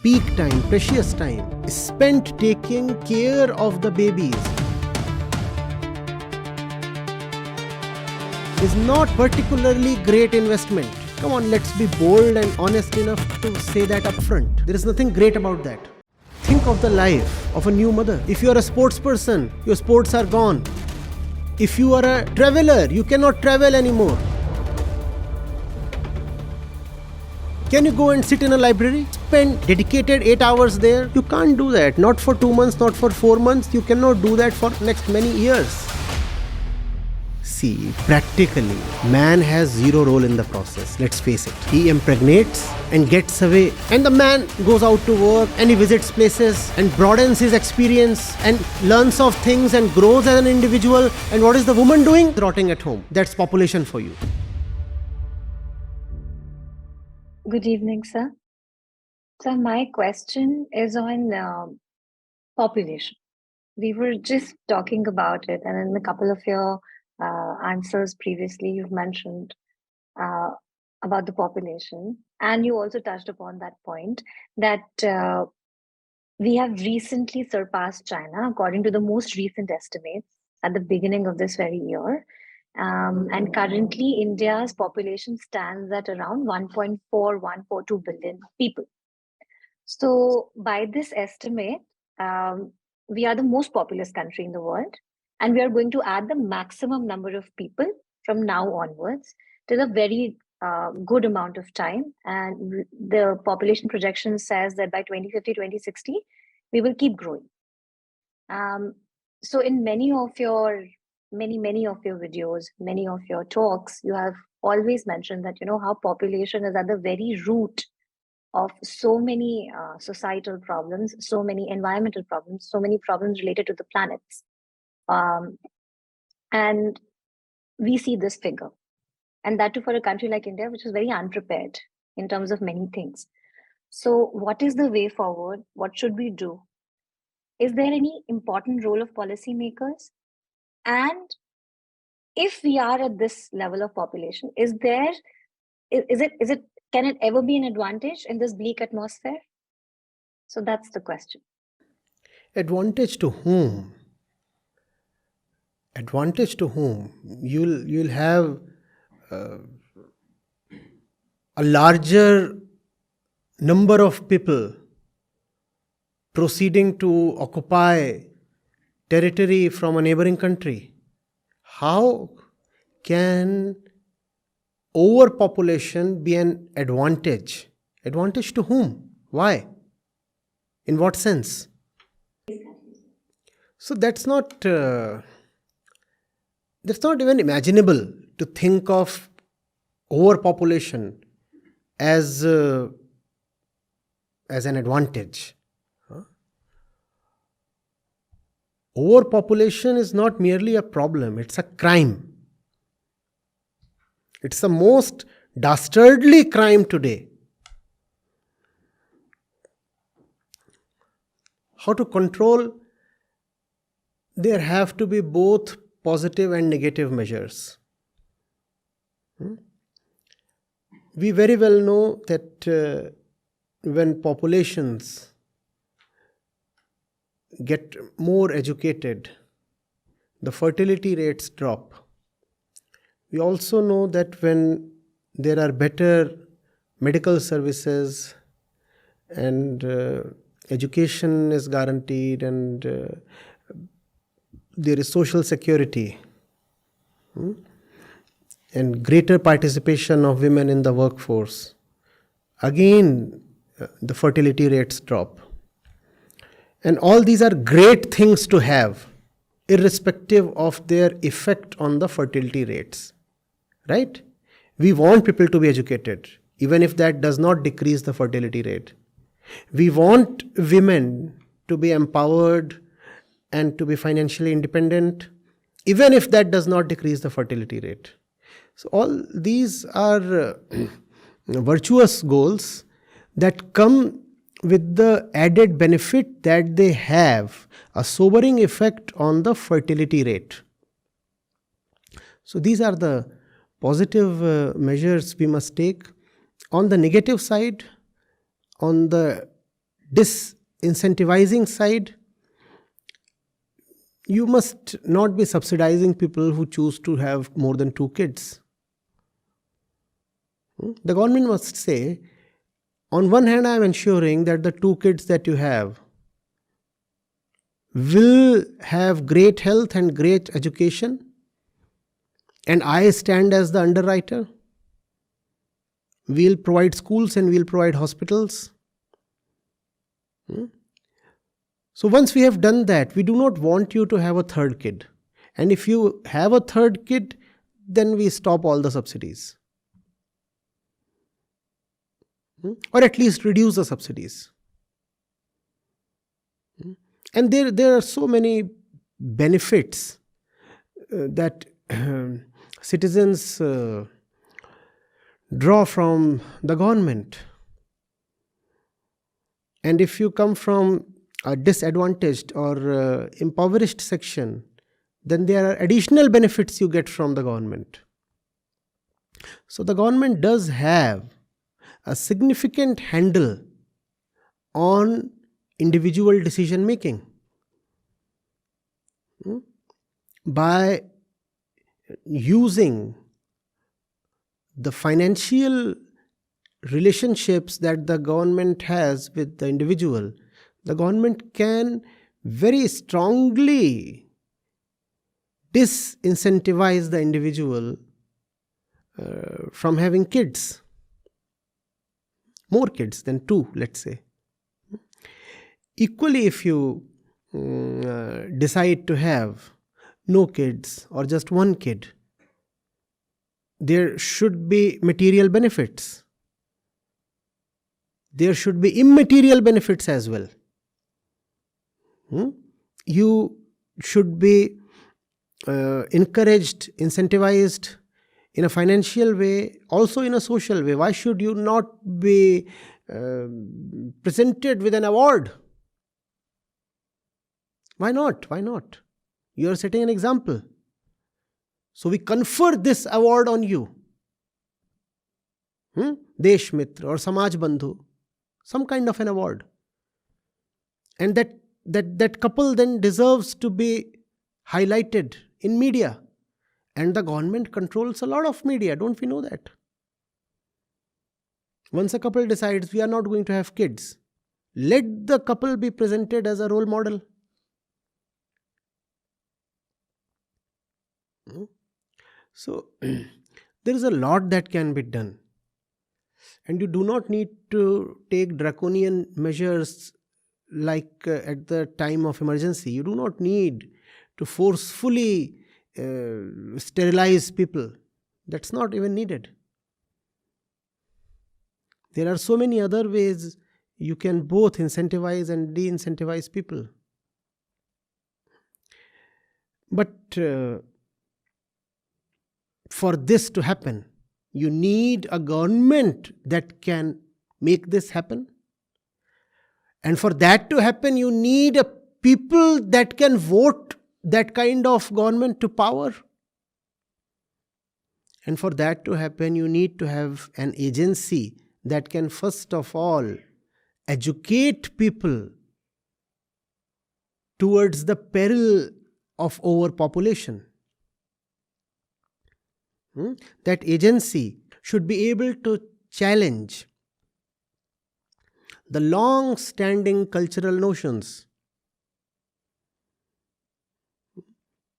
peak time, precious time, spent taking care of the babies is not particularly great investment. Come on, let's be bold and honest enough to say that upfront. There is nothing great about that. Think of the life of a new mother. If you are a sports person, your sports are gone. If you are a traveler, you cannot travel anymore. Can you go and sit in a library? Spend dedicated 8 hours there? You can't do that. Not for 2 months, not for 4 months. You cannot do that for next many years. See, practically, man has zero role in the process. Let's face it. He impregnates and gets away. And the man goes out to work and he visits places and broadens his experience and learns of things and grows as an individual. And what is the woman doing? Rotting at home. That's population for you. Good evening, sir. So my question is on population. We were just talking about it, and in a couple of your answers previously, you've mentioned about the population, and you also touched upon that point that we have recently surpassed China according to the most recent estimates at the beginning of this very year. And currently, India's population stands at around 1.4142 billion people. So, by this estimate, we are the most populous country in the world, and we are going to add the maximum number of people from now onwards till a very good amount of time. And the population projection says that by 2050, 2060, we will keep growing. So, in many of your videos, many of your talks, you have always mentioned that how population is at the very root of so many societal problems, so many environmental problems, so many problems related to the planets. And we see this figure. And that too for a country like India, which is very unprepared in terms of many things. So what is the way forward? What should we do? Is there any important role of policymakers? And if we are at this level of population, can it ever be an advantage in this bleak atmosphere? So that's the question. Advantage to whom? Advantage to whom? You'll have a larger number of people proceeding to occupy territory from a neighboring country. How can overpopulation be an advantage? Advantage to whom? Why? In what sense? So that's not even imaginable to think of overpopulation as an advantage. Overpopulation is not merely a problem, it's a crime. It's the most dastardly crime today. How to control? There have to be both positive and negative measures. We very well know that when populations get more educated, the fertility rates drop. We also know that when there are better medical services and education is guaranteed and there is social security and greater participation of women in the workforce, again the fertility rates drop. And all these are great things to have, irrespective of their effect on the fertility rates. Right? We want people to be educated, even if that does not decrease the fertility rate. We want women to be empowered and to be financially independent, even if that does not decrease the fertility rate. So all these are virtuous goals that come with the added benefit that they have a sobering effect on the fertility rate. So these are the positive measures we must take. On the negative side, on the disincentivizing side, you must not be subsidizing people who choose to have more than 2 kids. The government must say, on one hand, I am ensuring that the 2 kids that you have will have great health and great education, and I stand as the underwriter. We'll provide schools and we'll provide hospitals. So once we have done that, we do not want you to have a 3rd kid. And if you have a 3rd kid, then we stop all the subsidies. Or at least reduce the subsidies. And there are so many benefits that citizens draw from the government. And if you come from a disadvantaged or impoverished section, then there are additional benefits you get from the government. So the government does have a significant handle on individual decision making by using the financial relationships that the government has with the individual. The government can very strongly disincentivize the individual from having kids. More kids than 2, let's say. Equally, if you decide to have no kids or just 1 kid, there should be material benefits. There should be immaterial benefits as well. You should be encouraged, incentivized in a financial way, also in a social way. Why should you not be presented with an award? Why not? Why not? You are setting an example. So we confer this award on you. Desh Mitra or Samaj Bandhu. Some kind of an award. And that couple then deserves to be highlighted in media. And the government controls a lot of media. Don't we know that? Once a couple decides we are not going to have kids, let the couple be presented as a role model. So there is a lot that can be done. And you do not need to take draconian measures like at the time of emergency. You do not need to forcefully sterilize people. That's not even needed. There are so many other ways you can both incentivize and de-incentivize people. But for this to happen, you need a government that can make this happen. And for that to happen, you need a people that can vote that kind of government to power. And for that to happen, you need to have an agency that can first of all educate people towards the peril of overpopulation. That agency should be able to challenge the long-standing cultural notions.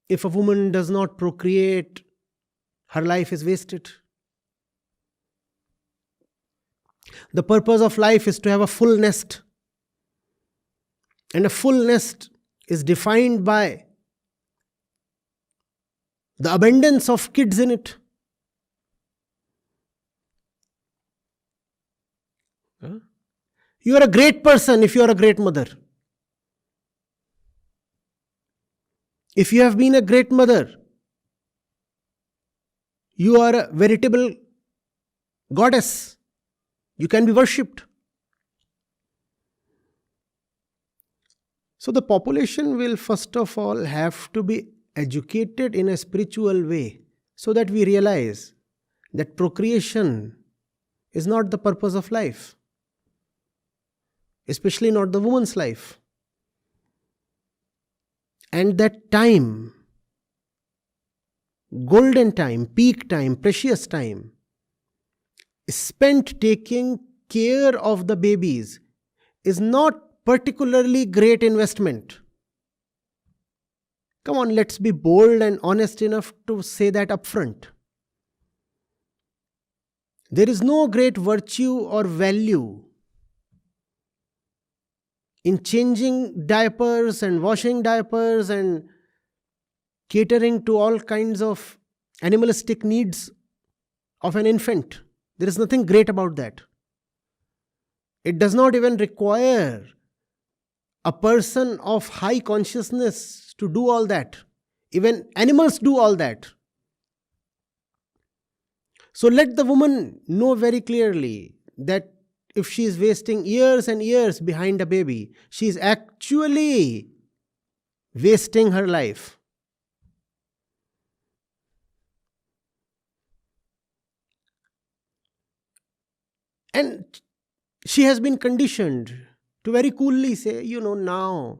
If a woman does not procreate, her life is wasted. The purpose of life is to have a full nest. And a full nest is defined by the abundance of kids in it. You are a great person if you are a great mother. If you have been a great mother, you are a veritable goddess. You can be worshipped. So the population will first of all have to be educated in a spiritual way so that we realize that procreation is not the purpose of life. especially not the woman's life. And that time, golden time, peak time, precious time, spent taking care of the babies is not particularly great investment. Come on, let's be bold and honest enough to say that upfront. There is no great virtue or value in changing diapers and washing diapers and catering to all kinds of animalistic needs of an infant. There is nothing great about that. It does not even require a person of high consciousness to do all that. Even animals do all that. So let the woman know very clearly that if she is wasting years and years behind a baby, she is actually wasting her life. And she has been conditioned to very coolly say, now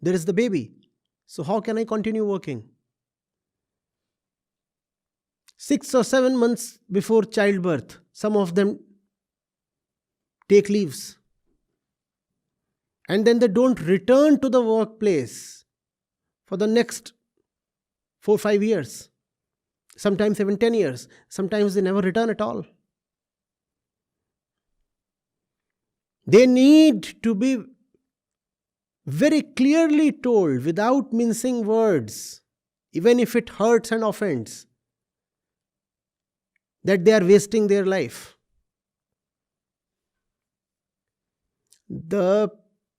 there is the baby. So how can I continue working? 6 or 7 months before childbirth, some of them take leaves. And then they don't return to the workplace for the next 4 or 5 years. Sometimes even 10 years. Sometimes they never return at all. They need to be very clearly told, without mincing words, even if it hurts and offends, that they are wasting their life. The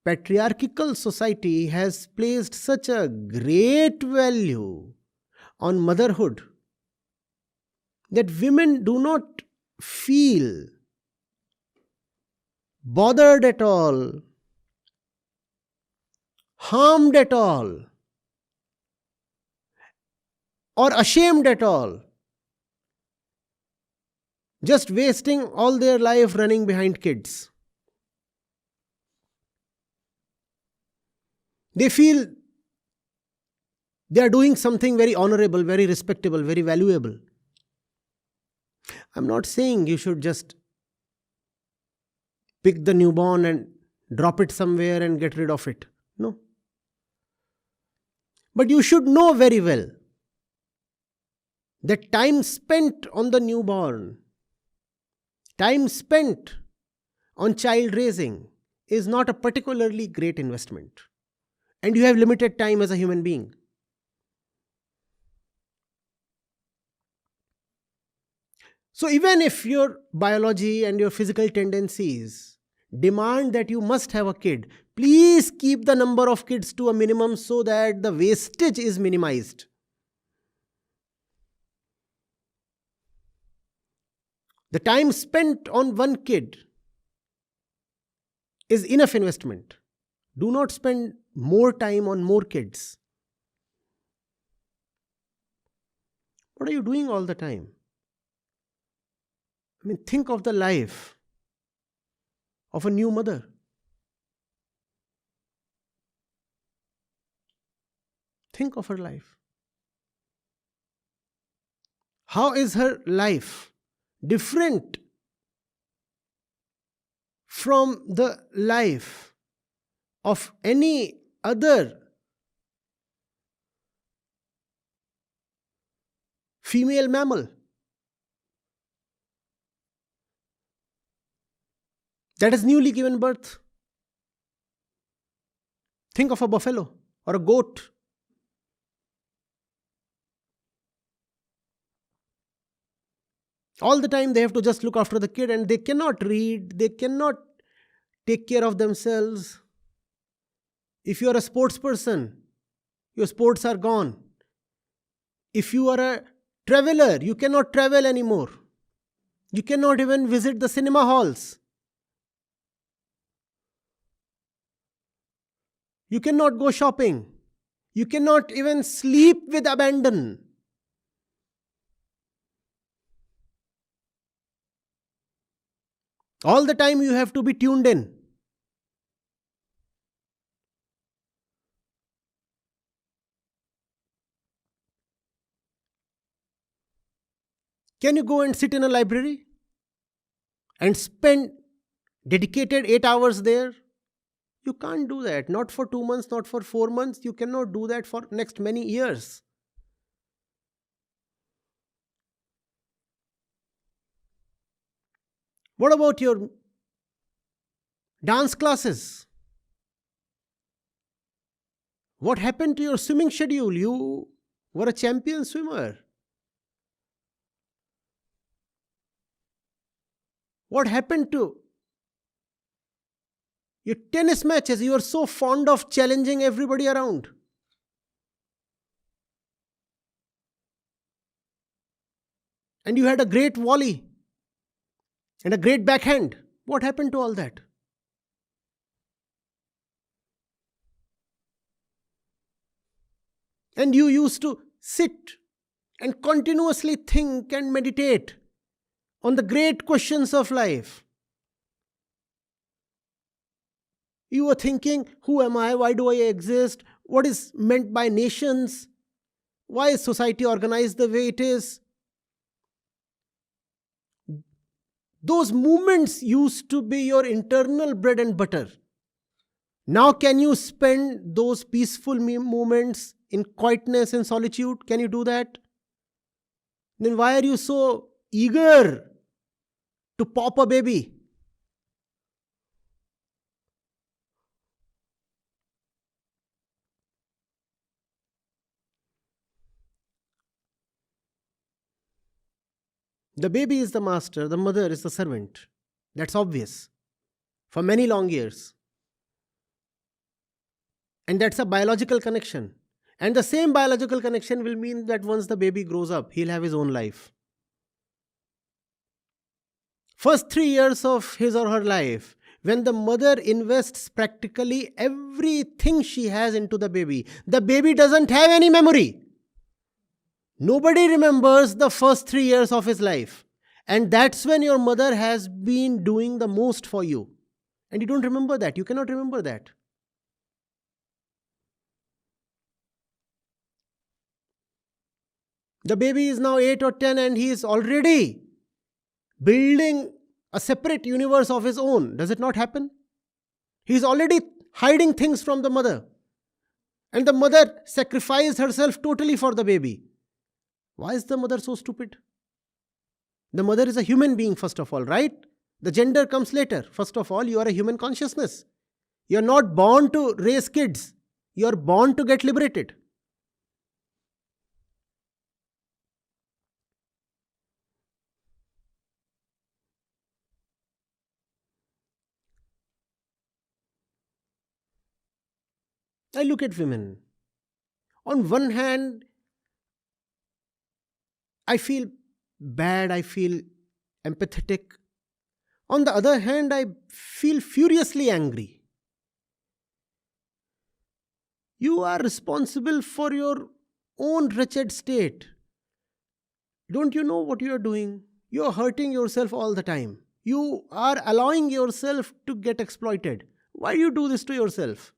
patriarchal society has placed such a great value on motherhood that women do not feel bothered at all, harmed at all, or ashamed at all, just wasting all their life running behind kids. They feel they are doing something very honorable, very respectable, very valuable. I'm not saying you should just pick the newborn and drop it somewhere and get rid of it. No. But you should know very well that time spent on the newborn, time spent on child raising is not a particularly great investment. And you have limited time as a human being. So even if your biology and your physical tendencies demand that you must have a kid, please keep the number of kids to a minimum so that the wastage is minimized. The time spent on one kid is enough investment. Do not spend more time on more kids. What are you doing all the time? Think of the life of a new mother. Think of her life. How is her life different from the life of any other female mammal that has newly given birth? Think of a buffalo or a goat. All the time they have to just look after the kid, and they cannot read, they cannot take care of themselves. If you are a sports person, your sports are gone. If you are a traveler, you cannot travel anymore. You cannot even visit the cinema halls. You cannot go shopping. You cannot even sleep with abandon. All the time you have to be tuned in. Can you go and sit in a library and spend dedicated 8 hours there? You can't do that. Not for 2 months, not for 4 months. You cannot do that for next many years. What about your dance classes? What happened to your swimming schedule? You were a champion swimmer. What happened to your tennis matches? You are so fond of challenging everybody around. And you had a great volley and a great backhand. What happened to all that? And you used to sit and continuously think and meditate on the great questions of life. You were thinking, who am I? Why do I exist? What is meant by nations? Why is society organized the way it is? Those movements used to be your internal bread and butter. Now, can you spend those peaceful moments in quietness and solitude? Can you do that? Then why are you so eager to pop a baby? The baby is the master, the mother is the servant. That's obvious for many long years. And that's a biological connection. And the same biological connection will mean that once the baby grows up, he'll have his own life. First 3 years of his or her life, when the mother invests practically everything she has into the baby doesn't have any memory. Nobody remembers the first 3 years of his life. And that's when your mother has been doing the most for you. And you don't remember that. You cannot remember that. The baby is now 8 or 10 and he is already building a separate universe of his own. Does it not happen? He is already hiding things from the mother. And the mother sacrificed herself totally for the baby. Why is the mother so stupid? The mother is a human being, first of all, right? The gender comes later. First of all, you are a human consciousness. You are not born to raise kids. You are born to get liberated. I look at women. On one hand, I feel bad, I feel empathetic. On the other hand, I feel furiously angry. You are responsible for your own wretched state. Don't you know what you are doing? You are hurting yourself all the time. You are allowing yourself to get exploited. Why do you do this to yourself?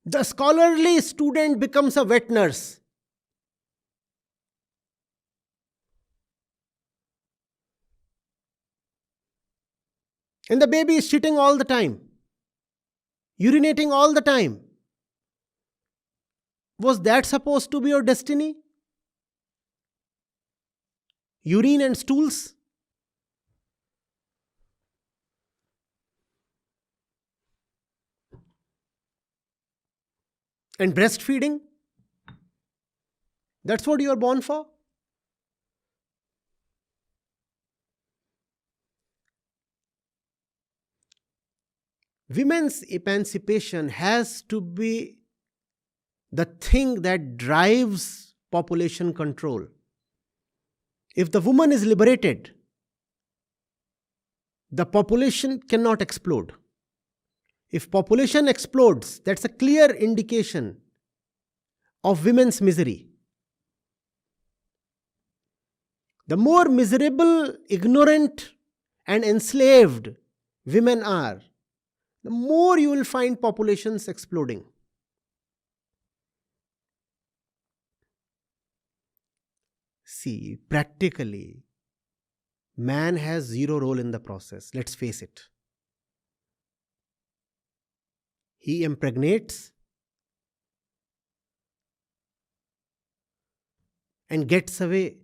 The scholarly student becomes a wet nurse. And the baby is shitting all the time, urinating all the time. Was that supposed to be your destiny? Urine and stools? And breastfeeding? That's what you are born for? Women's emancipation has to be the thing that drives population control. If the woman is liberated, the population cannot explode. If population explodes, that's a clear indication of women's misery. The more miserable, ignorant, and enslaved women are, the more you will find populations exploding. See, practically, man has zero role in the process. Let's face it. He impregnates and gets away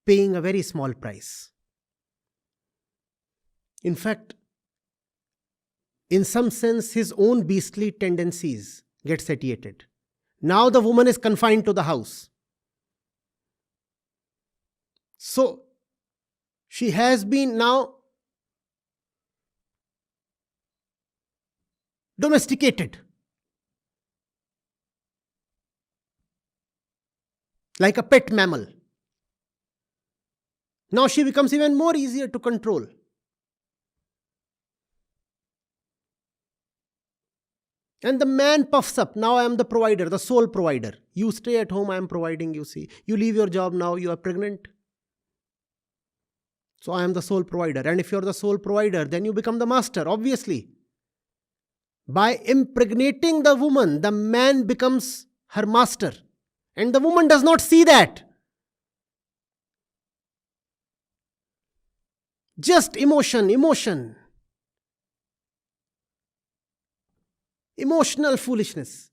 paying a very small price. In fact, in some sense, his own beastly tendencies get satiated. Now the woman is confined to the house. So she has been now domesticated like a pet mammal. Now she becomes even more easier to control. And the man puffs up. Now I am the provider, the sole provider. You stay at home, I am providing, you see. You leave your job now, you are pregnant. So I am the sole provider. And if you are the sole provider, then you become the master, obviously. By impregnating the woman, the man becomes her master. And the woman does not see that. Just emotion. Emotional foolishness.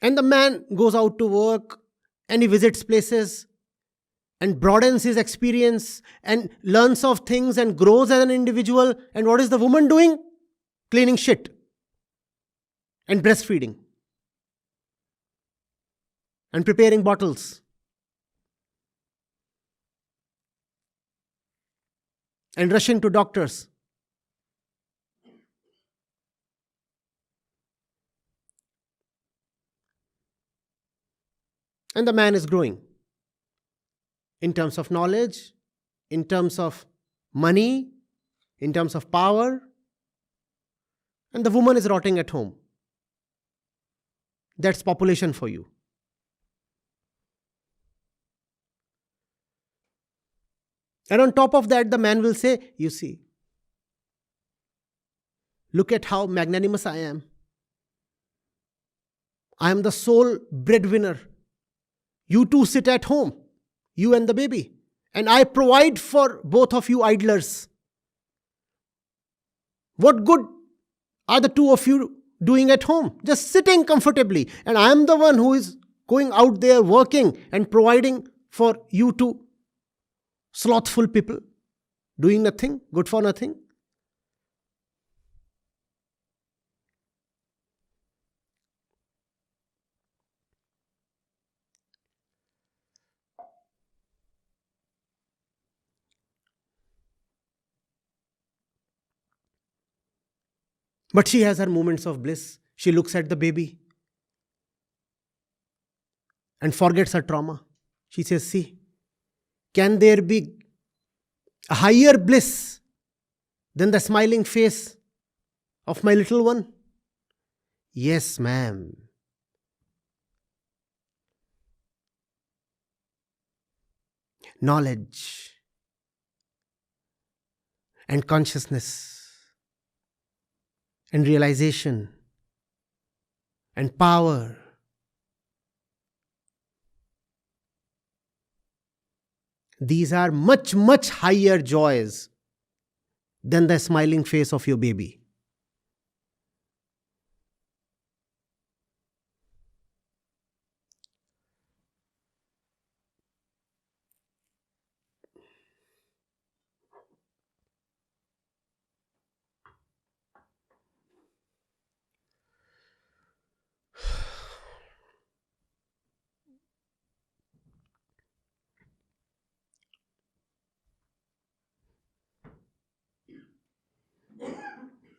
And the man goes out to work and he visits places and broadens his experience and learns of things and grows as an individual. And what is the woman doing? Cleaning shit and breastfeeding and preparing bottles and rushing to doctors. And the man is growing in terms of knowledge, in terms of money, in terms of power. And the woman is rotting at home. That's population for you. And on top of that, the man will say, you see, look at how magnanimous I am. I am the sole breadwinner. You two sit at home, you and the baby. And I provide for both of you idlers. What good are the two of you doing at home? Just sitting comfortably. And I am the one who is going out there working and providing for you two slothful people, doing nothing, good for nothing. But she has her moments of bliss. She looks at the baby and forgets her trauma. She says, see, can there be a higher bliss than the smiling face of my little one? Yes, ma'am. Knowledge and consciousness and realization and power. These are much, much higher joys than the smiling face of your baby.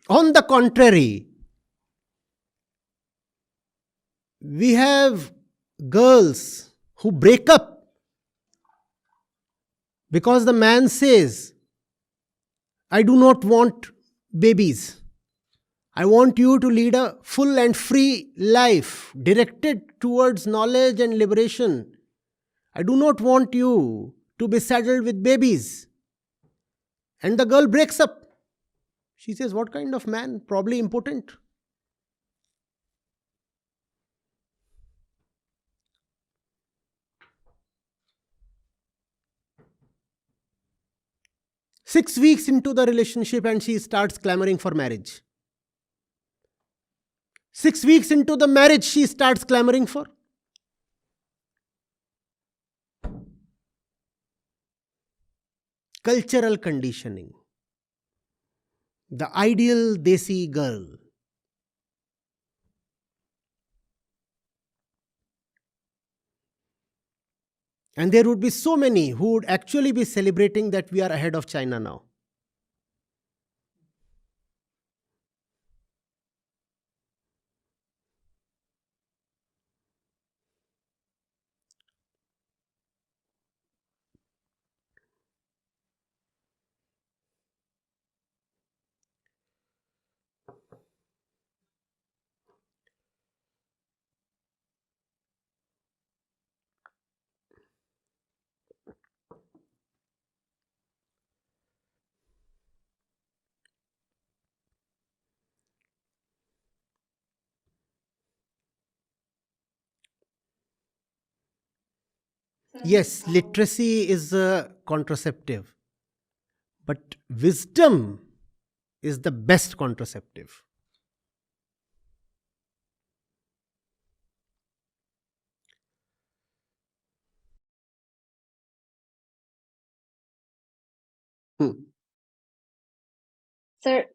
On the contrary, we have girls who break up because the man says, I do not want babies. I want you to lead a full and free life directed towards knowledge and liberation. I do not want you to be saddled with babies. And the girl breaks up. She says, what kind of man? Probably impotent. Six weeks into the relationship, and she starts clamoring for marriage. 6 weeks into the marriage, she starts clamoring for. Cultural conditioning. The ideal desi girl. And there would be so many who would actually be celebrating that we are ahead of China now. Yes, literacy is a contraceptive, but wisdom is the best contraceptive. Hmm. Sir,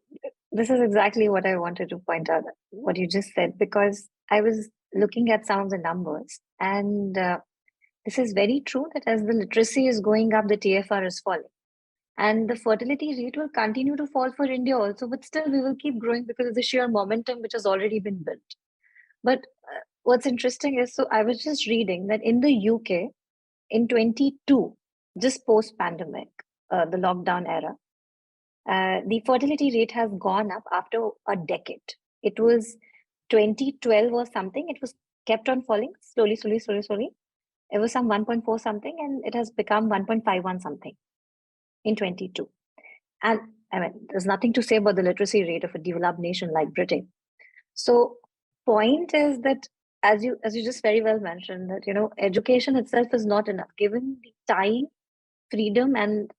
this is exactly what I wanted to point out, what you just said, because I was looking at some of the numbers, and this is very true that as the literacy is going up, the TFR is falling. And the fertility rate will continue to fall for India also, but still we will keep growing because of the sheer momentum which has already been built. But what's interesting is, so I was just reading that in the UK in 22, just post pandemic, the lockdown era, the fertility rate has gone up after a decade. It was 2012 or something. It was kept on falling slowly, slowly, slowly, slowly. It was some 1.4 something, and it has become 1.51 something in 22. And I mean, there's nothing to say about the literacy rate of a developed nation like Britain. So, point is that as you just very well mentioned, that education itself is not enough. Given the time, freedom, and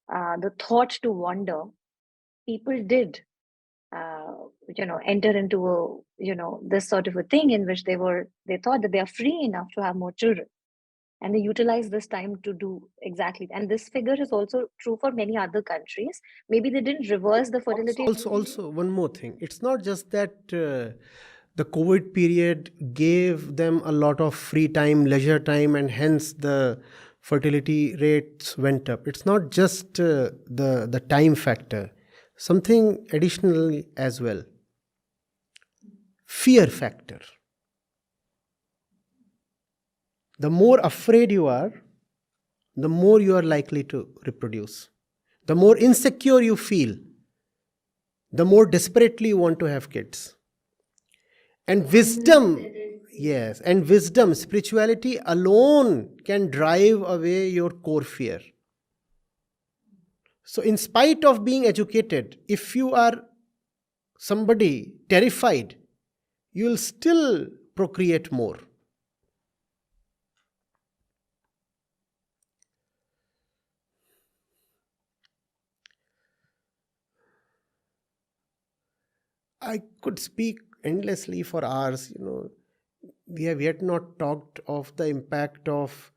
the thought to wander, people did enter into this sort of a thing in which they thought that they are free enough to have more children, and they utilize this time to do exactly. And this figure is also true for many other countries. Maybe they didn't reverse the fertility. Also, one more thing. It's not just that the COVID period gave them a lot of free time, leisure time, and hence the fertility rates went up. It's not just the time factor. Something additional as well. Fear factor. The more afraid you are, the more you are likely to reproduce. The more insecure you feel, the more desperately you want to have kids. And wisdom, yes, and wisdom, spirituality alone can drive away your core fear. So, in spite of being educated, if you are somebody terrified, you will still procreate more. I could speak endlessly for hours. We have yet not talked of the impact of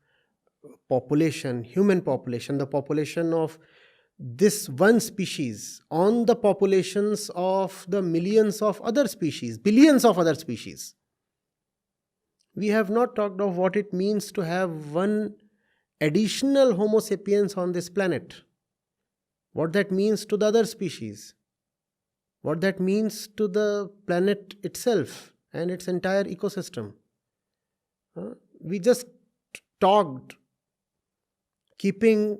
population, human population, the population of this one species on the populations of the millions of other species, billions of other species. We have not talked of what it means to have one additional Homo sapiens on this planet, what that means to the other species, what that means to the planet itself and its entire ecosystem. We just talked keeping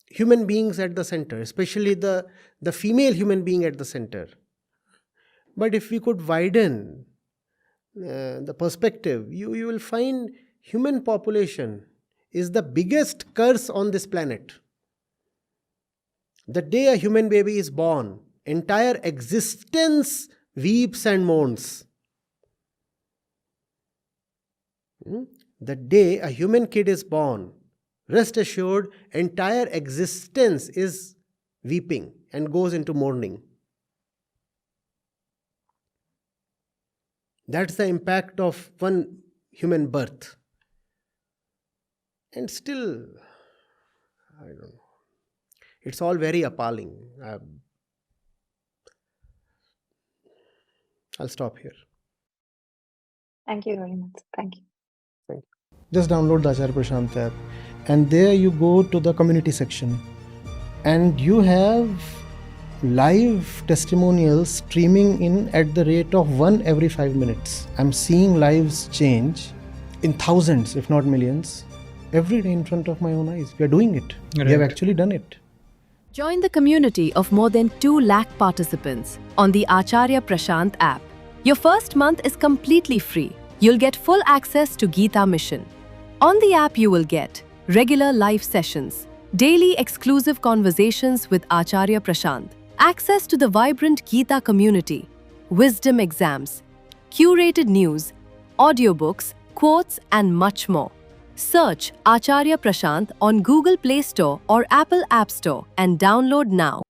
human beings at the center, especially the female human being at the center. But if we could widen the perspective, you will find human population is the biggest curse on this planet. The day a human baby is born, entire existence weeps and mourns. The day a human kid is born, rest assured, entire existence is weeping and goes into mourning. That's the impact of one human birth. And still, I don't know. It's all very appalling. I'll stop here. Thank you very much. Thank you. Just download the Acharya Prashant app, and there you go to the community section, and you have live testimonials streaming in at the rate of 1 every 5 minutes. I'm seeing lives change in thousands, if not millions, every day in front of my own eyes. We are doing it. Right. We have actually done it. Join the community of more than 2 lakh participants on the Acharya Prashant app. Your first month is completely free. You'll get full access to Gita Mission. On the app, you will get regular live sessions, daily exclusive conversations with Acharya Prashant, access to the vibrant Gita community, wisdom exams, curated news, audiobooks, quotes, and much more. Search Acharya Prashant on Google Play Store or Apple App Store and download now.